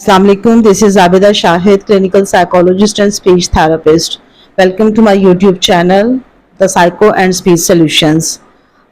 Assalamu alaikum. This is Abida Shahid, clinical psychologist and speech therapist. Welcome to my YouTube channel, The Psycho and Speech Solutions.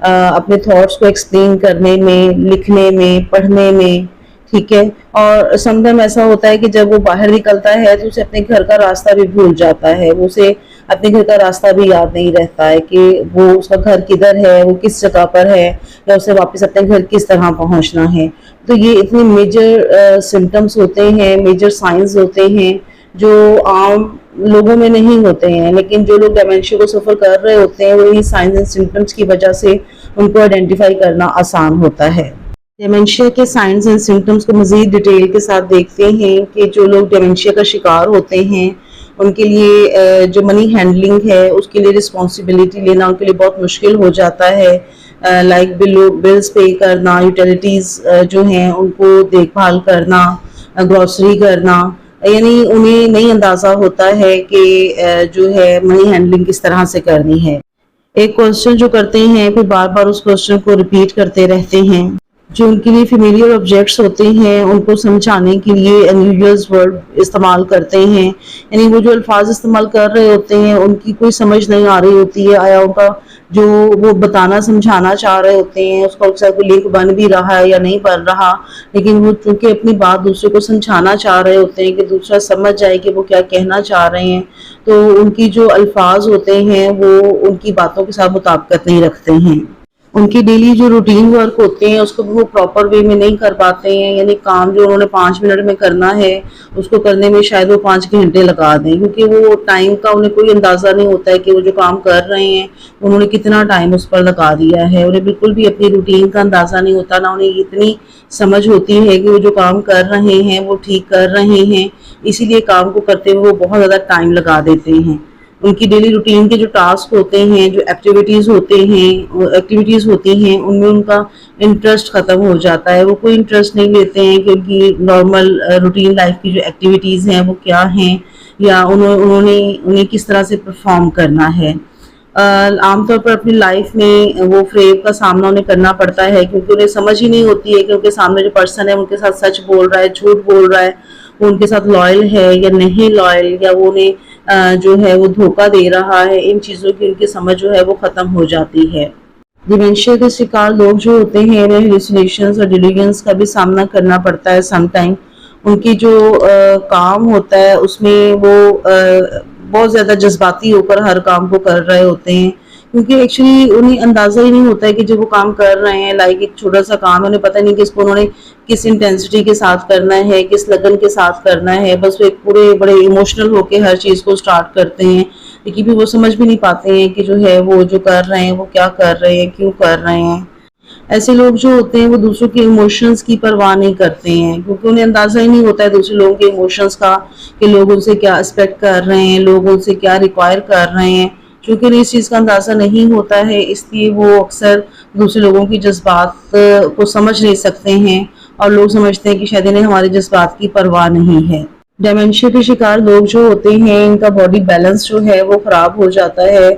اپنے thoughts کو explain کرنے میں، لکھنے میں، پڑھنے میں، ٹھیک ہے. اور سم ٹائم ایسا ہوتا ہے کہ جب وہ باہر نکلتا ہے تو اسے اپنے گھر کا راستہ بھی بھول جاتا ہے، وہ اسے اپنے گھر کا راستہ بھی یاد نہیں رہتا ہے کہ وہ اس کا گھر کدھر ہے، وہ کس جگہ پر ہے، یا اسے واپس اپنے گھر کس طرح پہنچنا ہے. تو یہ اتنے میجر سمٹمز ہوتے ہیں، میجر سائنز ہوتے ہیں جو عام لوگوں میں نہیں ہوتے ہیں، لیکن جو لوگ ڈیمینشیا کو سفر کر رہے ہوتے ہیں وہی سائنز اینڈ سمٹمز کی وجہ سے ان کو آئیڈینٹیفائی کرنا آسان ہوتا ہے. ڈیمینشیا کے سائنز اینڈ سمٹمز کو مزید ڈیٹیل کے ساتھ دیکھتے ہیں کہ جو لوگ ڈیمینشیا کا شکار ہوتے ہیں ان کے لیے جو منی ہینڈلنگ ہے اس کے لیے رسپانسبلٹی لینا ان کے لیے بہت مشکل ہو جاتا ہے. لائک بلز پے کرنا، یوٹیلیٹیز جو ہیں ان کو دیکھ بھال کرنا، گروسری کرنا، یعنی انہیں نہیں اندازہ ہوتا ہے کہ جو ہے منی ہینڈلنگ کس طرح سے کرنی ہے. ایک کوشچن جو کرتے ہیں پھر بار بار اس کوشچن کو ریپیٹ کرتے رہتے ہیں. جو ان کے لیے فیملیئر آبجیکٹس ہوتے ہیں ان کو سمجھانے کے لیے انیویئرز ورڈ استعمال کرتے ہیں، یعنی وہ جو الفاظ استعمال کر رہے ہوتے ہیں ان کی کوئی سمجھ نہیں آ رہی ہوتی ہے، آیا ان کا جو وہ بتانا سمجھانا چاہ رہے ہوتے ہیں اس کا کوئی لنک بن بھی رہا ہے یا نہیں بن رہا، لیکن وہ چونکہ اپنی بات دوسرے کو سمجھانا چاہ رہے ہوتے ہیں کہ دوسرا سمجھ جائے کہ وہ کیا کہنا چاہ رہے ہیں، تو ان کی جو الفاظ ہوتے ہیں وہ ان کی باتوں کے ساتھ مطابقت نہیں رکھتے ہیں. ان کی ڈیلی جو روٹین ورک ہوتے ہیں اس کو وہ پراپر وے میں نہیں کر پاتے ہیں، یعنی کام جو انہوں نے 5 منٹ میں کرنا ہے اس کو کرنے میں شاید وہ 5 گھنٹے لگا دیں، کیونکہ وہ ٹائم کا انہیں کوئی اندازہ نہیں ہوتا ہے کہ وہ جو کام کر رہے ہیں انہوں نے کتنا ٹائم اس پر لگا دیا ہے. انہیں بالکل بھی اپنی روٹین کا اندازہ نہیں ہوتا، نہ انہیں اتنی سمجھ ہوتی ہے کہ وہ جو کام کر رہے ہیں وہ ٹھیک کر رہے ہیں، اسی لیے کام کو کرتے ہوئے وہ بہت زیادہ ٹائم لگا دیتے ہیں. ان کی ڈیلی روٹین کے جو ٹاسک ہوتے ہیں، جو ایکٹیویٹیز ہوتی ہیں ان میں ان کا انٹرسٹ ختم ہو جاتا ہے، وہ کوئی انٹرسٹ نہیں لیتے ہیں کہ ان کی نارمل روٹین لائف کی جو ایکٹیویٹیز ہیں وہ کیا ہیں یا انہیں کس طرح سے پرفارم کرنا ہے. عام طور پر اپنی لائف میں وہ فریب کا سامنا انہیں کرنا پڑتا ہے کیونکہ انہیں سمجھ ہی نہیں ہوتی ہے کہ ان کے سامنے جو پرسن ہے ان کے ساتھ سچ بول رہا ہے، جھوٹ بول رہا ہے، وہ ان کے ساتھ لائل ہے یا نہیں لائل، یا وہ انہیں جو ہے وہ دھوکہ دے رہا ہے. ان چیزوں کی ان کی سمجھ جو ہے وہ ختم ہو جاتی ہے. ڈیمینشیا کے شکار لوگ جو ہوتے ہیں انہیں ہیلوسینیشنز اور ڈیلیوژنز کا بھی سامنا کرنا پڑتا ہے. سم ٹائم ان کی جو کام ہوتا ہے اس میں وہ بہت زیادہ جذباتی ہو کر ہر کام کو کر رہے ہوتے ہیں، کیونکہ ایکچولی انہیں اندازہ ہی نہیں ہوتا ہے کہ جو وہ کام کر رہے ہیں لائک ایک چھوٹا سا کام ہے، انہیں پتہ نہیں کہ اس کو انہوں نے کس انٹینسٹی کے ساتھ کرنا ہے، کس لگن کے ساتھ کرنا ہے. بس وہ ایک پورے بڑے ایموشنل ہو کے ہر چیز کو سٹارٹ کرتے ہیں، لیکن بھی وہ سمجھ بھی نہیں پاتے ہیں کہ جو ہے وہ جو کر رہے ہیں وہ کیا کر رہے ہیں، کیوں کر رہے ہیں. ایسے لوگ جو ہوتے ہیں وہ دوسروں کے ایموشنز کی پرواہ نہیں کرتے ہیں، کیونکہ انہیں اندازہ ہی نہیں ہوتا ہے دوسرے لوگوں کے ایموشنز کا کہ لوگ ان سے کیا ایکسپیکٹ کر رہے ہیں، لوگ ان سے کیا ریکوائر کر رہے ہیں. چونکہ انہیں اس چیز کا اندازہ نہیں ہوتا ہے اس لیے وہ اکثر دوسرے لوگوں کی جذبات کو سمجھ نہیں سکتے ہیں، اور لوگ سمجھتے ہیں کہ شاید انہیں ہمارے جذبات کی پرواہ نہیں ہے. ڈیمینشیا کے شکار لوگ جو ہوتے ہیں ان کا باڈی بیلنس جو ہے وہ خراب ہو جاتا ہے،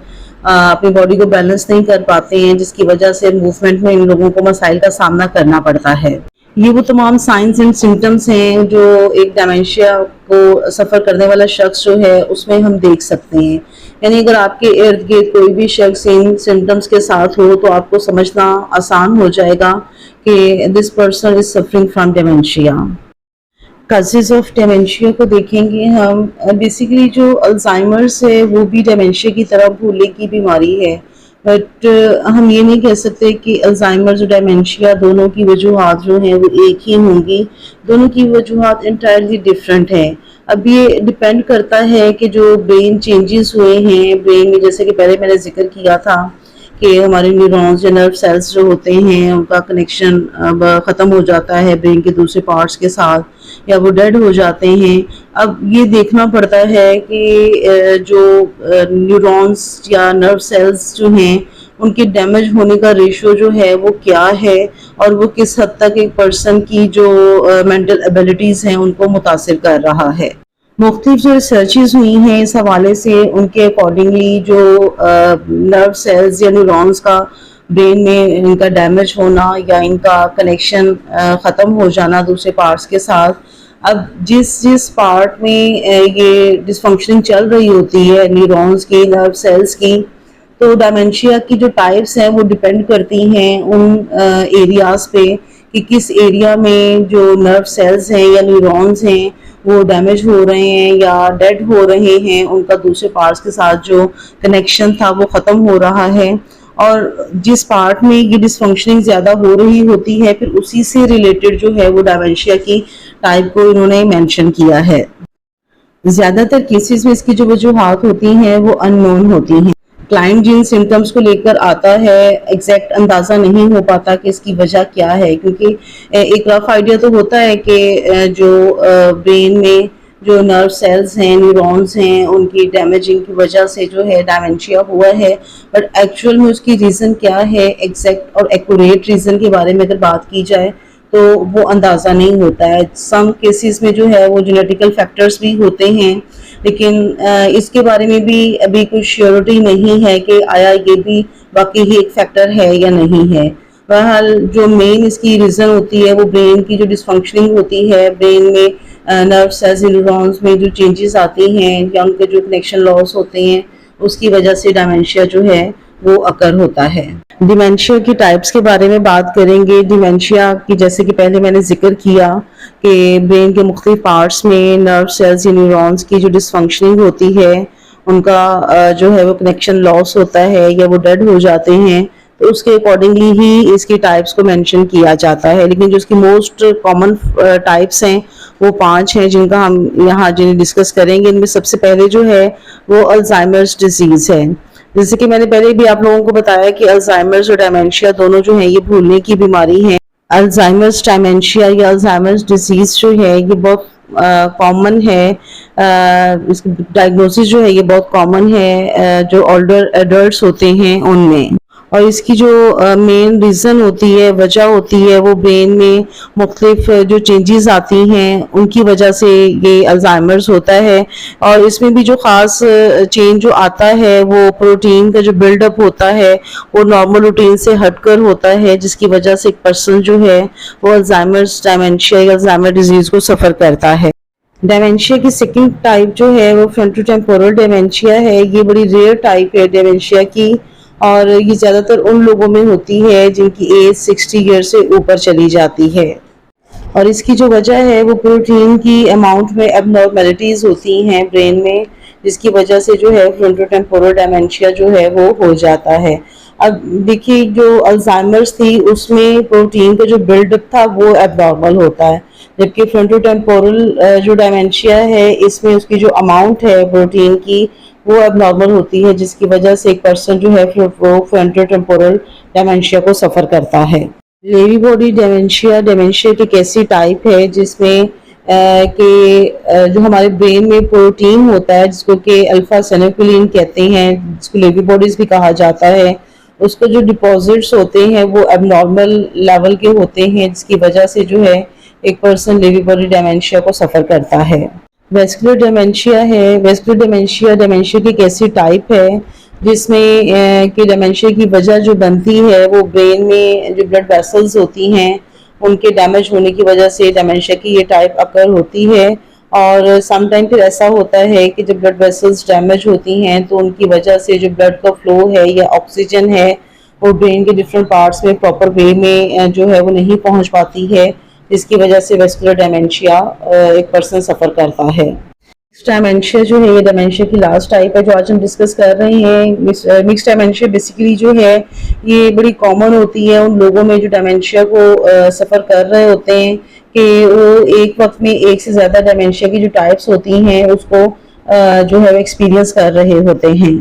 اپنی باڈی کو بیلنس نہیں کر پاتے ہیں، جس کی وجہ سے موومنٹ میں ان لوگوں کو مسائل کا سامنا کرنا پڑتا ہے. یہ وہ تمام سائنس اینڈ سمٹمز ہیں جو ایک ڈیمینشیا کو سفر کرنے والا شخص جو ہے اس میں ہم دیکھ سکتے ہیں. یعنی اگر آپ کے ارد گرد کوئی بھی شخص ان سمٹمز کے ساتھ ہو تو آپ کو سمجھنا آسان ہو جائے گا کہ this person is suffering from ڈیمینشیا. Causes of dementia کو دیکھیں گے ہم. بیسیکلی جو الزائمرس ہے وہ بھی ڈیمینشیا کی طرح بھولنے کی بیماری ہے، بٹ ہم یہ نہیں کہہ سکتے کہ الزائمرز اور ڈیمینشیا دونوں کی وجوہات جو ہیں وہ ایک ہی ہوں گی. دونوں کی وجوہات انٹائرلی ڈفرینٹ ہیں. اب یہ ڈیپینڈ کرتا ہے کہ جو برین چینجز ہوئے ہیں برین میں، جیسے کہ پہلے میں نے ذکر کیا تھا کہ ہمارے نیورونز یا نرو سیلز جو ہوتے ہیں ان کا کنیکشن ختم ہو جاتا ہے برین کے دوسرے پارٹس کے ساتھ، یا وہ ڈیڈ ہو جاتے ہیں. اب یہ دیکھنا پڑتا ہے کہ جو نیورونز یا نرو سیلز جو ہیں ان کے ڈیمیج ہونے کا ریشو جو ہے وہ کیا ہے، اور وہ کس حد تک ایک پرسن کی جو مینٹل ایبلٹیز ہیں ان کو متاثر کر رہا ہے. مختلف جو ریسرچز ہوئی ہیں اس حوالے سے ان کے اکارڈنگلی جو نرو سیلز یا نیورونز کا برین میں ان کا ڈیمیج ہونا یا ان کا کنیکشن ختم ہو جانا دوسرے پارٹس کے ساتھ، اب جس پارٹ میں یہ ڈس فنکشننگ چل رہی ہوتی ہے نیورونز کی، نرو سیلز کی، تو ڈائمینشیا کی جو ٹائپس ہیں وہ ڈپینڈ کرتی ہیں ان ایریاز پہ کہ کس ایریا میں جو نرو سیلز ہیں یا نیورونز ہیں وہ ڈیمیج ہو رہے ہیں یا ڈیڈ ہو رہے ہیں، ان کا دوسرے پارٹس کے ساتھ جو کنیکشن تھا وہ ختم ہو رہا ہے، اور جس پارٹ میں یہ ڈس فنکشننگ زیادہ ہو رہی ہوتی ہے پھر اسی سے ریلیٹڈ جو ہے وہ ڈائمینشیا کی ٹائپ کو انہوں نے مینشن کیا ہے۔ زیادہ تر کیسز میں اس کی جو وجوہات ہوتی ہیں وہ ان نون ہوتی ہیں۔ کلائنٹ جن سمٹمز کو لے کر آتا ہے ایگزیکٹ اندازہ نہیں ہو پاتا کہ اس کی وجہ کیا ہے، کیونکہ ایک رف آئیڈیا تو ہوتا ہے کہ جو برین میں جو نرو سیلز ہیں، نیورونز ہیں، ان کی ڈیمیجنگ کی وجہ سے جو ہے ڈائمینشیا ہوا ہے، بٹ ایکچوئل میں اس کی ریزن کیا ہے، ایگزیکٹ اور ایکوریٹ ریزن کے بارے میں اگر بات کی جائے تو وہ اندازہ نہیں ہوتا ہے۔ سم کیسز میں جو ہے وہ جینیٹیکل فیکٹرز بھی ہوتے ہیں، لیکن اس کے بارے میں بھی ابھی کوئی شیورٹی نہیں ہے کہ آیا یہ بھی واقعی ہی ایک فیکٹر ہے یا نہیں ہے۔ بہرحال جو مین اس کی ریزن ہوتی ہے وہ برین کی جو ڈس فنکشننگ ہوتی ہے، برین میں نرو سیلز نیورونز میں جو چینجز آتی ہیں یا ان کے جو کنیکشن لاس ہوتے ہیں اس کی وجہ سے ڈائمینشیا جو ہے وہ اکر ہوتا ہے۔ ڈیمینشیا کی ٹائپس کے بارے میں بات کریں گے۔ ڈیمینشیا کی جیسے کہ پہلے میں نے ذکر کیا کہ برین کے مختلف پارٹس میں نرو سیلز یا نیورونز کی جو ڈس فنکشننگ ہوتی ہے ان کا جو ہے وہ کنیکشن لاس ہوتا ہے یا وہ ڈیڈ ہو جاتے ہیں، تو اس کے اکارڈنگلی ہی اس کی ٹائپس کو مینشن کیا جاتا ہے، لیکن جو اس کی موسٹ کامن ٹائپس ہیں وہ 5 ہیں جن کا ہم یہاں جنہیں ڈسکس کریں گے۔ ان میں سب سے پہلے جو ہے وہ الزائمرز ڈیزیز ہے۔ جیسے کہ میں نے پہلے بھی آپ لوگوں کو بتایا کہ الزائمرز اور ڈیمینشیا دونوں جو ہیں یہ بھولنے کی بیماری ہے۔ الزائمرز ڈیمینشیا یا الزائمرز ڈیزیز جو ہے یہ بہت کامن ہے، اس کی ڈائگنوسس جو ہے یہ بہت کامن ہے جو اولڈر ایڈلٹس ہوتے ہیں ان میں، اور اس کی جو مین ریزن ہوتی ہے، وجہ ہوتی ہے، وہ برین میں مختلف جو چینجز آتی ہیں ان کی وجہ سے یہ الزائمرز ہوتا ہے، اور اس میں بھی جو خاص چینج جو آتا ہے وہ پروٹین کا جو بلڈ اپ ہوتا ہے وہ نارمل روٹین سے ہٹ کر ہوتا ہے، جس کی وجہ سے ایک پرسن جو ہے وہ الزائمرز ڈیمینشیا یا الزائمر ڈیزیز کو سفر کرتا ہے۔ ڈیمینشیا کی سیکنڈ ٹائپ جو ہے وہ فرنٹو ٹیمپورل ڈیمینشیا ہے۔ یہ بڑی ریئر ٹائپ ہے ڈیمینشیا کی، اور یہ زیادہ تر ان لوگوں میں ہوتی ہے جن کی ایج 60 ایئر سے اوپر چلی جاتی ہے، اور اس کی جو وجہ ہے وہ پروٹین کی اماؤنٹ میں اب نارملٹیز ہوتی ہیں برین میں، جس کی وجہ سے جو ہے فرنٹو ٹیمپورل ڈیمینشیا جو ہے وہ ہو جاتا ہے۔ اب دیکھیے جو الزائمرز تھی اس میں پروٹین کا جو بلڈ اپ تھا وہ اب نارمل ہوتا ہے، جبکہ فرنٹو ٹیمپورل جو ڈیمینشیا ہے اس میں اس کی جو اماؤنٹ ہے پروٹین کی وہ اب نارمل ہوتی ہے، جس کی وجہ سے ایک پرسن جو ہے وہ فرنٹو ٹیمپورل ڈیمینشیا کو سفر کرتا ہے۔ لیوی باڈی ڈیمینشیا ڈیمینشیا کی ایک ایسی ٹائپ ہے جس میں کہ جو ہمارے برین میں پروٹین ہوتا ہے جس کو کہ الفا سینوکلین کہتے ہیں، جس کو لیوی باڈیز بھی کہا جاتا ہے، اس کو جو ڈپازٹس ہوتے ہیں وہ اب نارمل لیول کے ہوتے ہیں، جس کی وجہ سے جو ہے ایک پرسن لیوی باڈی ڈیمینشیا کو سفر کرتا ہے۔ ویسکولر ڈیمینشیا ہے۔ ویسکولر ڈیمینشیا ڈیمینشیا کی ایک ایسی ٹائپ ہے جس میں کہ ڈیمینشیا کی وجہ جو بنتی ہے وہ برین میں جو بلڈ ویسلز ہوتی ہیں ان کے ڈیمیج ہونے کی وجہ سے ڈیمینشیا کی یہ ٹائپ اکر ہوتی ہے، اور سم ٹائم پھر ایسا ہوتا ہے کہ جب بلڈ ویسلز ڈیمیج ہوتی ہیں تو ان کی وجہ سے جو بلڈ کا فلو ہے یا آکسیجن ہے وہ برین کے ڈفرینٹ پارٹس میں پراپر وے میں جو ہے وہ نہیں پہنچ پاتی ہے، جس کی وجہ سے ویسکولر ڈیمینشیا ایک پرسن سفر کرتا ہے۔ ڈیمینشیا جو ہے یہ ڈیمینشیا کی لاسٹ ٹائپ ہے جو آج ہم ڈسکس کر رہے ہیں۔ مکس ڈیمینشیا بیسیکلی جو ہے یہ بڑی کامن ہوتی ہے ان لوگوں میں جو ڈیمینشیا کو سفر کر رہے ہوتے ہیں کہ وہ ایک وقت میں ایک سے زیادہ ڈیمینشیا کی جو ٹائپس ہوتی ہیں اس کو جو ہے وہ ایکسپیرینس کر رہے ہوتے ہیں۔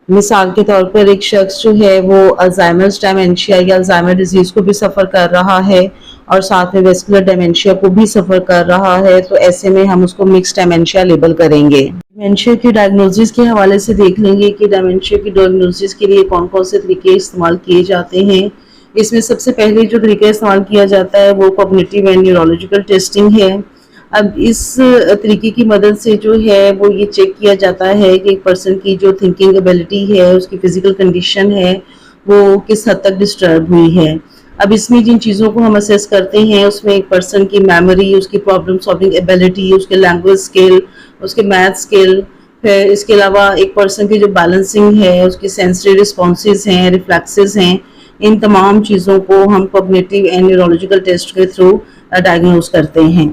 مثال کے طور پر ایک شخص جو ہے وہ الزائمرز ڈیمینشیا یا الزائمر ڈیزیز کو بھی سفر کر رہا ہے اور ساتھ میں ویسکولر ڈیمینشیا کو بھی سفر کر رہا ہے، تو ایسے میں ہم اس کو مکس ڈیمینشیا لیبل کریں گے۔ ڈیمینشیا کی ڈائگنوسس کے حوالے سے دیکھ لیں گے کہ ڈیمینشیا کی ڈائگنوسس کے لیے کون کون سے طریقے استعمال کیے جاتے ہیں۔ اس میں سب سے پہلے جو طریقہ استعمال کیا جاتا ہے وہ کوگنیٹیو اینڈ نیورولوجیکل ٹیسٹنگ ہے۔ اب اس طریقے کی مدد سے جو ہے وہ یہ چیک کیا جاتا ہے کہ ایک پرسن کی جو تھنکنگ ایبلٹی ہے، اس کی فزیکل کنڈیشن ہے، وہ کس حد تک ڈسٹرب ہوئی ہے۔ اب اس میں جن چیزوں کو ہم اسیس کرتے ہیں اس میں ایک پرسن کی میموری، اس کی پرابلم سالونگ ایبلٹی، اس کے لینگویج سکل، اس کے میتھ سکل، پھر اس کے علاوہ ایک پرسن کی جو بیلنسنگ ہے، اس کی سینسری رسپانسز ہیں، ریفلیکسز ہیں، ان تمام چیزوں کو ہم کوگنیٹیو اینڈ نیورولوجیکل ٹیسٹ کے تھرو ڈائگنوز کرتے ہیں۔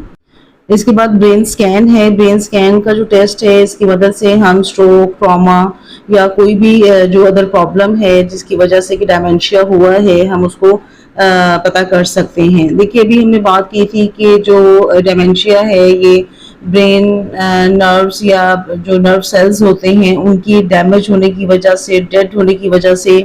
اس کے بعد برین سکین ہے۔ برین سکین کا جو ٹیسٹ ہے، اس کی مدد سے ہم سٹروک، ٹراما یا کوئی بھی جو ادر پرابلم ہے جس کی وجہ سے کہ ڈائمینشیا ہوا ہے، ہم اس کو پتہ کر سکتے ہیں۔ دیکھیے ابھی ہم نے بات کی تھی کہ جو ڈائمینشیا ہے یہ برین نروز یا جو نرو سیلز ہوتے ہیں ان کی ڈیمیج ہونے کی وجہ سے، ڈیڈ ہونے کی وجہ سے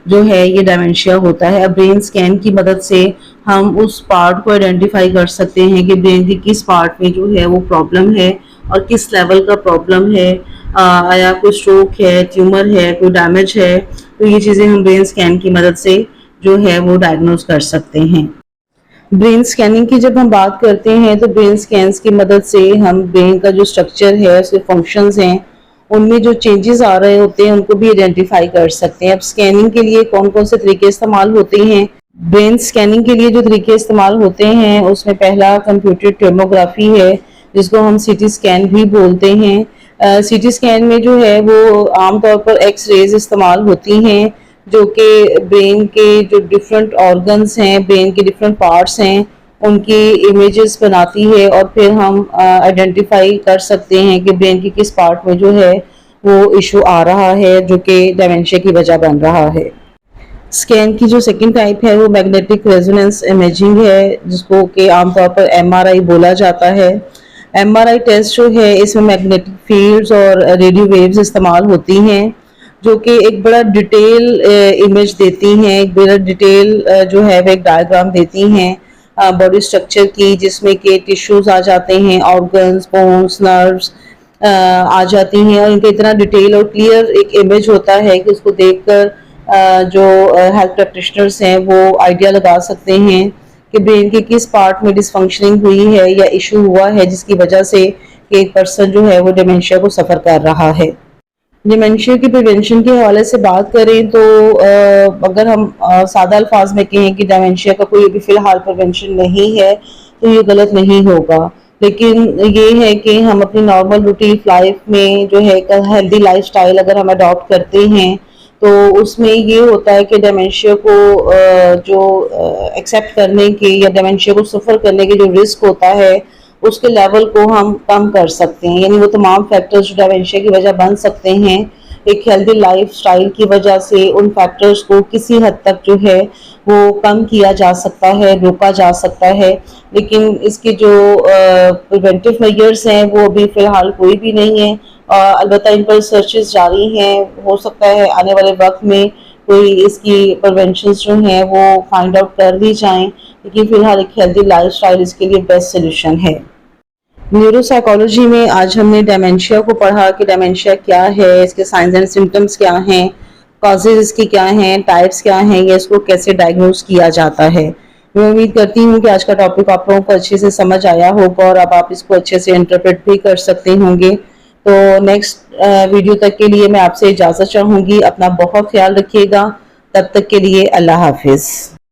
جو ہے یہ ڈائمینشیا ہوتا ہے۔ اب برین سکین کی مدد سے ہم اس پارٹ کو آئیڈینٹیفائی کر سکتے ہیں کہ برین کی کس پارٹ میں جو ہے وہ پرابلم ہے اور کس لیول کا پرابلم ہے، آیا کوئی سٹروک ہے، ٹیومر ہے، کوئی ڈیمیج ہے، تو یہ چیزیں ہم برین سکین کی مدد سے جو ہے وہ ڈائگنوز کر سکتے ہیں۔ برین سکیننگ کی جب ہم بات کرتے ہیں تو برین سکینز کی مدد سے ہم برین کا جو سٹرکچر ہے، اس کے فنکشنز ہیں، ان میں جو چینجز آ رہے ہوتے ہیں ان کو بھی آئیڈینٹیفائی کر سکتے ہیں۔ اب سکیننگ کے لیے کون کون سے طریقے استعمال ہوتے ہیں؟ برین سکیننگ کے لیے جو طریقے استعمال ہوتے ہیں اس میں پہلا کمپیوٹر ٹوموگرافی ہے، جس کو ہم سی ٹی سکین بھی بولتے ہیں۔ سی ٹی سکین میں جو ہے وہ عام طور پر ایکس ریز استعمال ہوتی ہیں جو کہ برین کے جو ڈفرینٹ آرگنز ہیں، برین کے ڈفرینٹ پارٹس ہیں، ان کی امیجز بناتی ہے اور پھر ہم آئیڈینٹیفائی کر سکتے ہیں کہ برین کی کس پارٹ میں جو ہے وہ ایشو آ رہا ہے جو کہ ڈیمنشیا کی وجہ بن رہا ہے۔ سکین کی جو سیکنڈ ٹائپ ہے وہ میگنیٹک ریزوننس امیجنگ ہے، جس کو کہ عام طور پر MRI بولا جاتا ہے۔ MRI ٹیسٹ جو ہے اس میں میگنیٹک فیلڈز اور ریڈیو ویوز استعمال ہوتی ہیں جو کہ ایک بڑا ڈیٹیل امیج دیتی ہیں، ایک بڑا ڈیٹیل جو ہے وہ ایک ڈائیگرام دیتی ہیں باڈی سٹرکچر کی، جس میں کہ ٹیشوز آ جاتے ہیں، آرگنز، بونز، نروز آ جاتی ہیں، اور ان کا اتنا ڈیٹیل اور کلیئر ایک امیج ہوتا ہے کہ اس کو دیکھ کر جو ہیلتھ پریکٹیشنرز ہیں وہ آئیڈیا لگا سکتے ہیں کہ برین کے کس پارٹ میں ڈس فنکشننگ ہوئی ہے یا ایشو ہوا ہے جس کی وجہ سے کہ ایک پرسن جو ہے وہ ڈیمنشیا کو سفر کر رہا ہے۔ ڈیمنشیا کی پریونشن کے حوالے سے بات کریں تو اگر ہم سادہ الفاظ میں کہیں کہ ڈیمنشیا کا کوئی بھی فی الحال پریونشن نہیں ہے تو یہ غلط نہیں ہوگا، لیکن یہ ہے کہ ہم اپنی نارمل روٹین لائف میں جو ہے ایک ہیلدی لائف سٹائل اگر ہم اڈاپٹ کرتے ہیں تو اس میں یہ ہوتا ہے کہ ڈیمنشیا کو جو ایکسیپٹ کرنے کے یا ڈیمنشیا کو سفر کرنے کے جو رسک ہوتا ہے اس کے لیول کو ہم کم کر سکتے ہیں، یعنی وہ تمام فیکٹرز جو ڈیمنشیا کی وجہ بن سکتے ہیں ایک ہیلدی لائف سٹائل کی وجہ سے ان فیکٹرز کو کسی حد تک جو ہے وہ کم کیا جا سکتا ہے، روکا جا سکتا ہے۔ لیکن اس کے جو پریونٹیو میجرز ہیں وہ ابھی فی الحال کوئی بھی نہیں ہے، البتہ ان پر ریسرچز جاری ہیں، ہو سکتا ہے آنے والے وقت میں کوئی اس کی پریونشنز جو ہیں وہ فائنڈ آؤٹ کر بھی جائیں، لیکن فی الحال ایک ہیلدی لائف سٹائل اس کے لیے بیسٹ سولوشن ہے۔ نیورو سائیکالوجی میں آج ہم نے ڈیمنشیا کو پڑھا کہ ڈیمنشیا کیا ہے، اس کے سائنس اینڈ سمٹمز کیا ہیں، کازز اس کی کیا ہیں، ٹائپس کیا ہیں، یا اس کو کیسے ڈائگنوز کیا جاتا ہے۔ میں امید کرتی ہوں کہ آج کا ٹاپک آپ لوگوں کو اچھے سے سمجھ آیا ہوگا اور اب آپ اس کو اچھے سے انٹرپریٹ بھی کر سکتے ہوں گے۔ تو نیکسٹ ویڈیو تک کے لیے میں آپ سے اجازت چاہوں گی، اپنا بہت خیال رکھیے گا، تب تک کے لیے اللہ حافظ۔